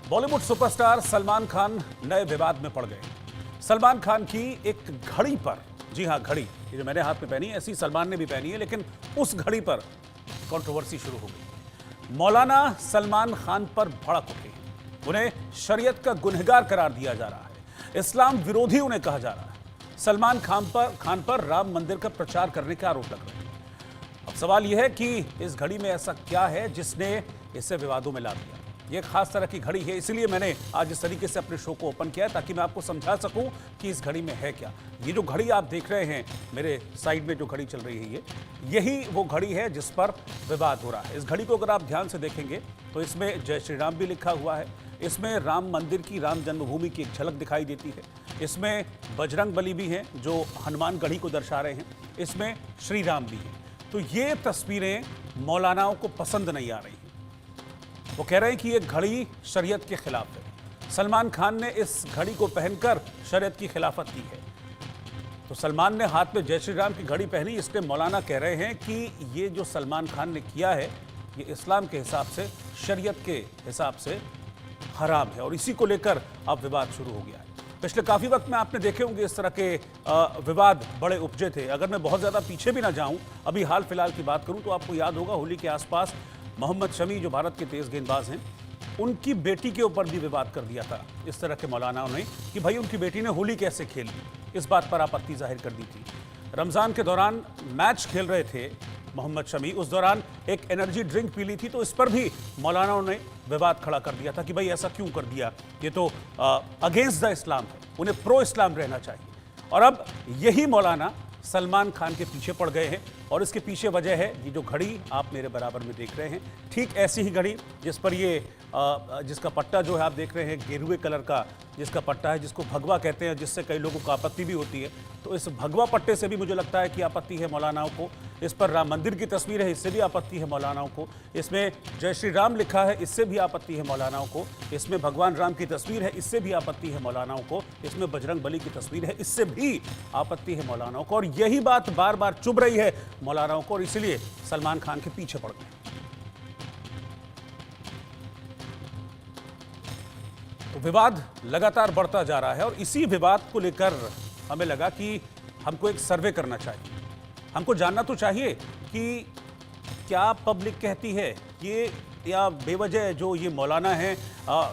Bollywood superstar Salman Khan नए विवाद में पड़ गए। सलमान खान की एक घड़ी पर, जी हां घड़ी, ये जो मैंने हाथ में पहनी है ऐसी सलमान ने भी पहनी है, लेकिन उस घड़ी पर कंट्रोवर्सी शुरू हो गई। मौलाना सलमान खान पर भड़क उठे, उन्हें शरीयत का गुनहगार करार दिया जा रहा है, इस्लाम विरोधी उन्हें कहा जा रहा है। सलमान खान पर राम मंदिर का प्रचार करने का आरोप लग रहे हैं। अब सवाल यह है कि इस घड़ी में ऐसा क्या है जिसने इसे विवादों में ला दिया। ये खास तरह की घड़ी है, इसलिए मैंने आज इस तरीके से अपने शो को ओपन किया ताकि मैं आपको समझा सकूं कि इस घड़ी में है क्या। ये जो घड़ी आप देख रहे हैं मेरे साइड में, जो घड़ी चल रही है, यही वो घड़ी है जिस पर विवाद हो रहा है। इस घड़ी को अगर आप ध्यान से देखेंगे तो इसमें जय श्री राम भी लिखा हुआ है, इसमें राम मंदिर की, राम जन्मभूमि की एक झलक दिखाई देती है, इसमें बजरंग बली भी हैं जो हनुमान गढ़ी को दर्शा रहे हैं, इसमें श्री राम भी हैं। तो ये तस्वीरें मौलानाओं को पसंद नहीं आ रही हैं। वो कह रहे हैं कि ये घड़ी शरीयत के खिलाफ है। सलमान खान ने इस घड़ी को पहनकर शरीयत की खिलाफत की है। तो सलमान ने हाथ में जय श्री राम की घड़ी पहनी, इसलिए मौलाना कह रहे हैं कि ये जो सलमान खान ने किया है ये इस्लाम के हिसाब से, शरीयत के हिसाब से हराम है, और इसी को लेकर अब विवाद शुरू हो गया है। पिछले काफ़ी वक्त में आपने देखे होंगे इस तरह के विवाद बड़े उपजे थे। अगर मैं बहुत ज़्यादा पीछे भी ना जाऊं, अभी हाल फिलहाल की बात करूं तो आपको याद होगा होली के आसपास मोहम्मद शमी, जो भारत के तेज गेंदबाज हैं, उनकी बेटी के ऊपर भी विवाद कर दिया था इस तरह के मौलानाओं ने कि भाई उनकी बेटी ने होली कैसे खेल ली। इस बात पर आपत्ति जाहिर कर दी थी। रमज़ान के दौरान मैच खेल रहे थे मोहम्मद शमी, उस दौरान एक एनर्जी ड्रिंक पी ली थी, तो इस पर भी मौलानाओं ने विवाद खड़ा कर दिया था कि भाई ऐसा क्यों कर दिया, ये तो अगेंस्ट द इस्लाम है, उन्हें प्रो इस्लाम रहना चाहिए। और अब यही मौलाना सलमान खान के पीछे पड़ गए हैं, और इसके पीछे वजह है ये जो घड़ी आप मेरे बराबर में देख रहे हैं, ठीक ऐसी ही घड़ी जिस पर ये जिसका पट्टा जो है आप देख रहे हैं गेरुए कलर का, जिसका पट्टा है, जिसको भगवा कहते हैं, जिससे कई लोगों को आपत्ति भी होती है। तो इस भगवा पट्टे से भी मुझे लगता है कि आपत्ति है मौलानाओं को। इस पर राम मंदिर की तस्वीर है, इससे भी आपत्ति है मौलानाओं को। इसमें जय श्री राम लिखा है, इससे भी आपत्ति है मौलानाओं को। इसमें भगवान राम की तस्वीर है, इससे भी आपत्ति है मौलानाओं को। इसमें बजरंग बली की तस्वीर है, इससे भी आपत्ति है मौलानाओं को। और यही बात बार बार चुभ रही है मौलानाओं को, और इसलिए सलमान खान के पीछे पड़ गए। तो विवाद लगातार बढ़ता जा रहा है, और इसी विवाद को लेकर हमें लगा कि हमको एक सर्वे करना चाहिए। हमको जानना तो चाहिए कि क्या पब्लिक कहती है ये, या बेवजह जो ये मौलाना हैं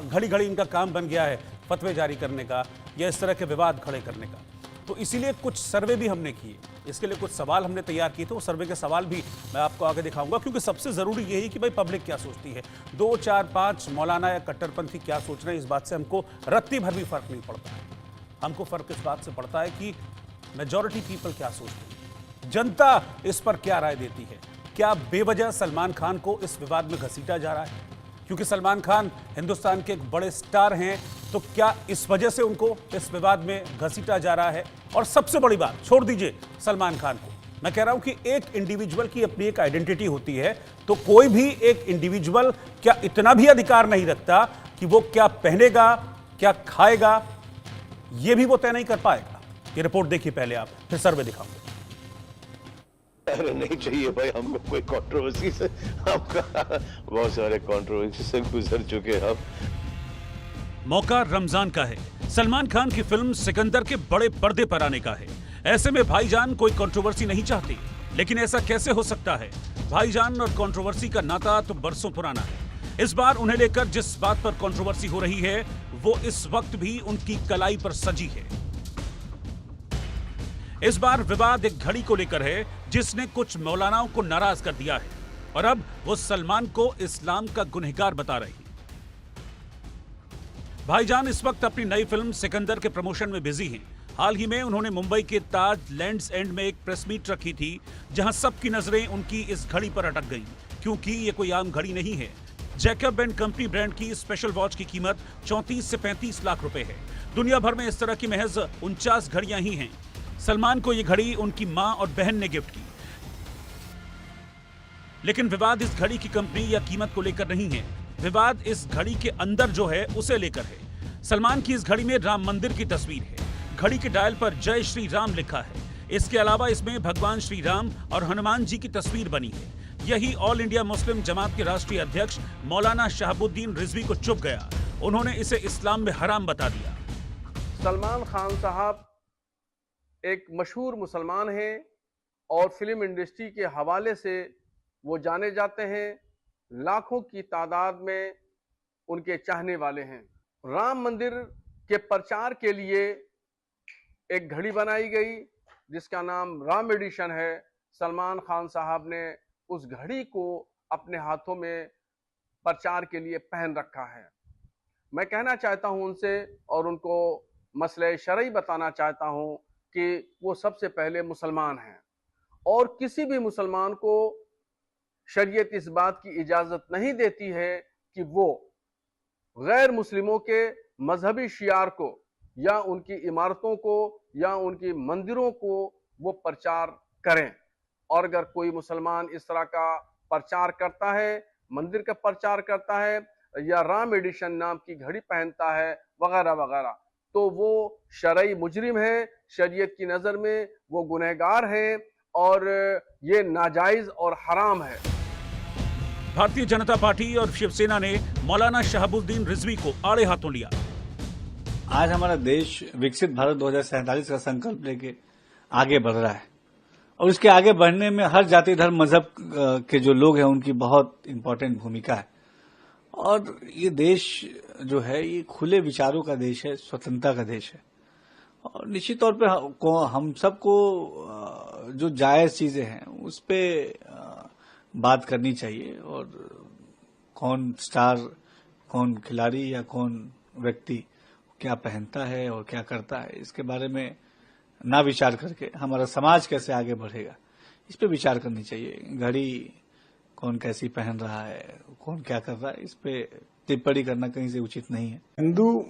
घड़ी घड़ी इनका काम बन गया है फतवे जारी करने का या इस तरह के विवाद खड़े करने का। तो इसीलिए कुछ सर्वे भी हमने किए, इसके लिए कुछ सवाल हमने तैयार किए थे। वो सर्वे के सवाल भी मैं आपको आगे दिखाऊंगा, क्योंकि सबसे ज़रूरी यही कि भाई पब्लिक क्या सोचती है। 2, 4, 5 मौलाना या कट्टरपंथी क्या सोच रहे हैं, इस बात से हमको रत्ती भर भी फर्क नहीं पड़ता है। हमको फ़र्क इस बात से पड़ता है कि मेजॉरिटी पीपल क्या सोचती है, जनता इस पर क्या राय देती है। क्या बेवजह सलमान खान को इस विवाद में घसीटा जा रहा है क्योंकि सलमान खान हिंदुस्तान के एक बड़े स्टार हैं, तो क्या इस वजह से उनको इस विवाद में घसीटा जा रहा है? और सबसे बड़ी बात, छोड़ दीजिए सलमान खान को, मैं कह रहा हूं कि एक इंडिविजुअल की अपनी एक आइडेंटिटी होती है, तो कोई भी एक इंडिविजुअल क्या इतना भी अधिकार नहीं रखता कि वो क्या पहनेगा, क्या खाएगा, ये भी वो तय नहीं कर पाएगा? ये रिपोर्ट देखिए पहले आप, फिर सर्वे दिखाऊंगा। अरे नहीं चाहिए भाई, हमको कोई कंट्रोवर्सी से, हम बहुत सारे कंट्रोवर्सी से गुजर चुके हम। मौका रमजान का है, सलमान खान की फिल्म सिकंदर के बड़े पर्दे पर आने का है। ऐसे में भाईजान कोई कंट्रोवर्सी नहीं चाहती, लेकिन ऐसा कैसे हो सकता है? भाईजान और कंट्रोवर्सी का नाता तो बरसों पुराना है। इस बार उन्हें लेकर जिस बात पर कंट्रोवर्सी हो रही है वो इस वक्त भी उनकी कलाई पर सजी है। इस बार विवाद एक घड़ी को लेकर है जिसने कुछ मौलानाओं को नाराज कर दिया है, और अब वो सलमान को इस्लाम का गुनहगार बता रही है। भाईजान इस वक्त अपनी नई फिल्म सिकंदर के प्रमोशन में बिजी हैं। हाल ही में उन्होंने मुंबई के ताज लैंड्स एंड में एक प्रेस मीट रखी थी, जहां सबकी नजरें उनकी इस घड़ी पर अटक गईं, क्योंकि ये कोई आम घड़ी नहीं है। जैकब एंड कंपनी ब्रांड की स्पेशल वॉच की कीमत 34 से 35 लाख रुपए है। दुनिया भर में इस तरह की महज 49 घड़ियां ही हैं। सलमान को यह घड़ी उनकी मां और बहन ने गिफ्ट की। लेकिन विवाद इस घड़ी की कंपनी या कीमत को लेकर नहीं है, विवाद इस घड़ी के अंदर जो है उसे लेकर है। सलमान की इस घड़ी में राम मंदिर की तस्वीर है, घड़ी के डायल पर जय श्री राम लिखा है। इसके अलावा इसमें भगवान श्री राम और हनुमान जी की तस्वीर बनी है। यही ऑल इंडिया मुस्लिम जमात के राष्ट्रीय अध्यक्ष मौलाना शहाबुद्दीन रिजवी को चुभ गया। उन्होंने इसे इस्लाम में हराम बता दिया। सलमान खान साहब एक मशहूर मुसलमान हैं और फिल्म इंडस्ट्री के हवाले से वो जाने जाते हैं। लाखों की तादाद में उनके चाहने वाले हैं। राम मंदिर के प्रचार के लिए एक घड़ी बनाई गई जिसका नाम राम एडिशन है। सलमान खान साहब ने उस घड़ी को अपने हाथों में प्रचार के लिए पहन रखा है। मैं कहना चाहता हूं उनसे और उनको मसले शरई बताना चाहता हूं कि वो सबसे पहले मुसलमान हैं और किसी भी मुसलमान को शरीयत इस बात की इजाज़त नहीं देती है कि वो गैर मुस्लिमों के मजहबी शियार को या उनकी इमारतों को या उनकी मंदिरों को वो प्रचार करें। और अगर कोई मुसलमान इस तरह का प्रचार करता है, मंदिर का प्रचार करता है या राम एडिशन नाम की घड़ी पहनता है वगैरह वगैरह, तो वो शरई मुजरिम है। शरीयत की नज़र में वो गुनहगार है और ये नाजायज़ और हराम है। भारतीय जनता पार्टी और शिवसेना ने मौलाना शहाबुद्दीन रिजवी को आड़े हाथों लिया। आज हमारा देश विकसित भारत 2047 का संकल्प लेके आगे बढ़ रहा है और उसके आगे बढ़ने में हर जाति धर्म मजहब के जो लोग हैं उनकी बहुत इम्पोर्टेंट भूमिका है। और ये देश जो है ये खुले विचारों का देश है, स्वतंत्रता का देश है और निश्चित तौर पे हम सबको जो जायज चीजें हैं उस पे बात करनी चाहिए और कौन स्टार, कौन खिलाड़ी या कौन व्यक्ति क्या पहनता है और क्या करता है इसके बारे में ना विचार करके हमारा समाज कैसे आगे बढ़ेगा इस पे विचार करनी चाहिए। घड़ी कौन कैसी पहन रहा है, कौन क्या कर रहा है, इस पे टिप्पणी करना कहीं से उचित नहीं है। हिंदू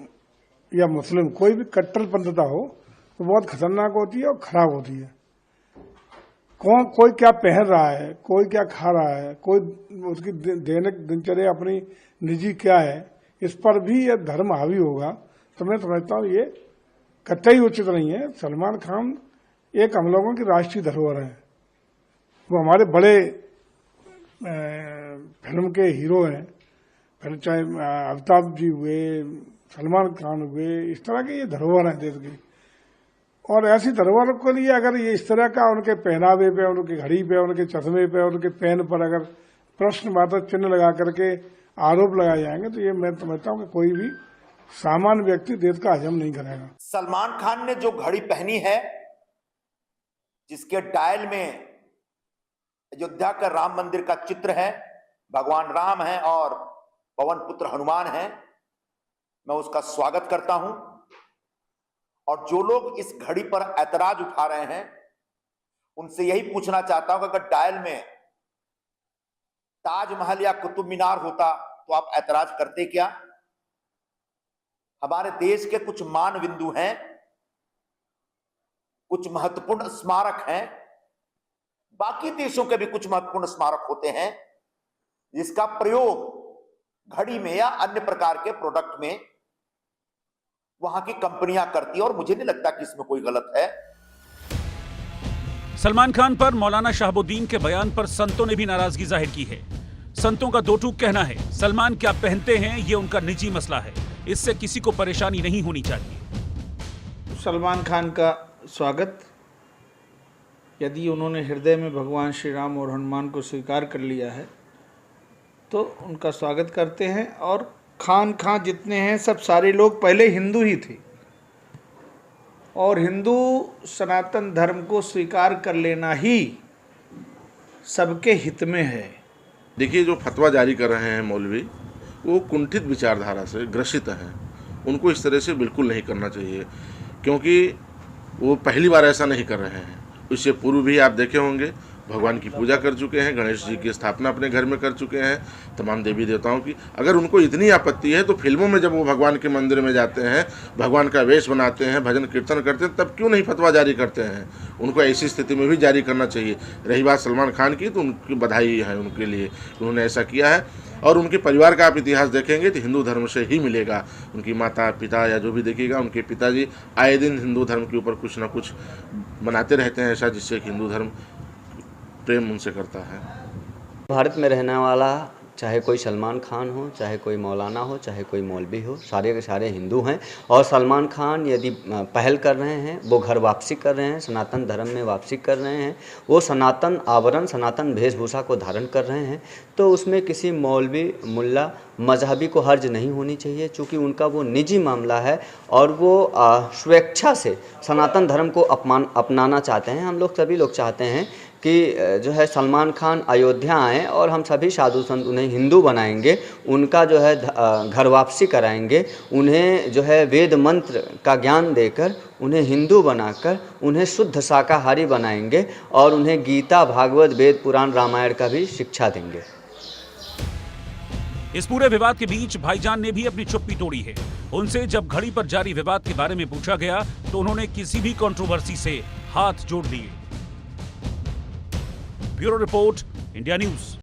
या मुस्लिम कोई भी कट्टरपंथता हो तो बहुत खतरनाक होती है और खराब होती है। कोई क्या पहन रहा है, कोई क्या खा रहा है, कोई उसकी दैनिक दिनचर्या अपनी निजी क्या है, इस पर भी यह धर्म हावी होगा तो मैं समझता हूँ ये कतई उचित नहीं है। सलमान खान एक हम लोगों की राष्ट्रीय धरोहर है। वो हमारे बड़े फिल्म के हीरो हैं, फिर चाहे अमिताभ जी हुए, सलमान खान हुए, इस तरह के ये धरोहर हैं देश की। और ऐसी धरोहर के लिए अगर ये इस तरह का उनके पहनावे पे, उनकी घड़ी पे, उनके चश्मे पे, उनके पेन पर अगर प्रश्नवाचक चिन्ह लगा करके आरोप लगाए जाएंगे तो ये मैं समझता हूँ कि कोई भी सामान्य व्यक्ति देश का हजम नहीं करेगा। सलमान खान ने जो घड़ी पहनी है जिसके डायल में अयोध्या का राम मंदिर का चित्र है, भगवान राम है और पवन पुत्र हनुमान है, मैं उसका स्वागत करता हूं। और जो लोग इस घड़ी पर ऐतराज उठा रहे हैं उनसे यही पूछना चाहता हूं कि अगर डायल में ताजमहल या कुतुब मीनार होता तो आप ऐतराज करते क्या? हमारे देश के कुछ मान बिंदु हैं, कुछ महत्वपूर्ण स्मारक हैं, बाकी देशों के भी कुछ महत्वपूर्ण स्मारक होते हैं जिसका प्रयोग घड़ी में या अन्य प्रकार के प्रोडक्ट में वहां की कंपनियां करती है और मुझे नहीं लगता कि इसमें कोई गलत है। सलमान खान पर मौलाना शहाबुद्दीन के बयान पर संतों ने भी नाराजगी जाहिर की है। संतों का दो टूक कहना है, सलमान क्या पहनते हैं ये उनका निजी मसला है, इससे किसी को परेशानी नहीं होनी चाहिए। सलमान खान का स्वागत, यदि उन्होंने हृदय में भगवान श्री राम और हनुमान को स्वीकार कर लिया है तो उनका स्वागत करते हैं। और खान जितने हैं सब सारे लोग पहले हिंदू ही थे और हिंदू सनातन धर्म को स्वीकार कर लेना ही सबके हित में है। देखिए, जो फतवा जारी कर रहे हैं मौलवी वो कुंठित विचारधारा से ग्रसित हैं। उनको इस तरह से बिल्कुल नहीं करना चाहिए क्योंकि वो पहली बार ऐसा नहीं कर रहे हैं। इससे पूर्व भी आप देखे होंगे भगवान की पूजा कर चुके हैं, गणेश जी की स्थापना अपने घर में कर चुके हैं, तमाम देवी देवताओं की। अगर उनको इतनी आपत्ति है तो फिल्मों में जब वो भगवान के मंदिर में जाते हैं, भगवान का वेश बनाते हैं, भजन कीर्तन करते हैं, तब क्यों नहीं फतवा जारी करते हैं? उनको ऐसी स्थिति में भी जारी करना चाहिए। रही बात सलमान खान की, तो उनकी बधाई है उनके लिए, उन्होंने ऐसा किया है। और उनके परिवार का आप इतिहास देखेंगे तो हिंदू धर्म से ही मिलेगा। उनकी माता पिता या जो भी देखिएगा, उनके पिताजी आए दिन हिंदू धर्म के ऊपर कुछ ना कुछ बनाते रहते हैं ऐसा, जिससे हिंदू धर्म प्रेम उनसे करता है। भारत में रहने वाला चाहे कोई सलमान खान हो, चाहे कोई मौलाना हो, चाहे कोई मौलवी हो, सारे के सारे हिंदू हैं। और सलमान खान यदि पहल कर रहे हैं, वो घर वापसी कर रहे हैं, सनातन धर्म में वापसी कर रहे हैं, वो सनातन आवरण, सनातन वेशभूषा को धारण कर रहे हैं, तो उसमें किसी मौलवी, मुल्ला, मजहबी को हर्ज नहीं होनी चाहिए, चूँकि उनका वो निजी मामला है और वो स्वेच्छा से सनातन धर्म को अपनाना चाहते हैं। हम लोग सभी लोग चाहते हैं कि जो है सलमान खान अयोध्या आएँ और हम सभी साधु संत उन्हें हिंदू बनाएंगे, उनका जो है घर वापसी कराएंगे, उन्हें जो है वेद मंत्र का ज्ञान देकर, उन्हें हिंदू बनाकर, उन्हें शुद्ध शाकाहारी बनाएंगे और उन्हें गीता, भागवत, वेद, पुराण, रामायण का भी शिक्षा देंगे। इस पूरे विवाद के बीच भाईजान ने भी अपनी चुप्पी तोड़ी है। उनसे जब घड़ी पर जारी विवाद के बारे में पूछा गया तो उन्होंने किसी भी कंट्रोवर्सी से हाथ जोड़ लिए। Bureau report, India news.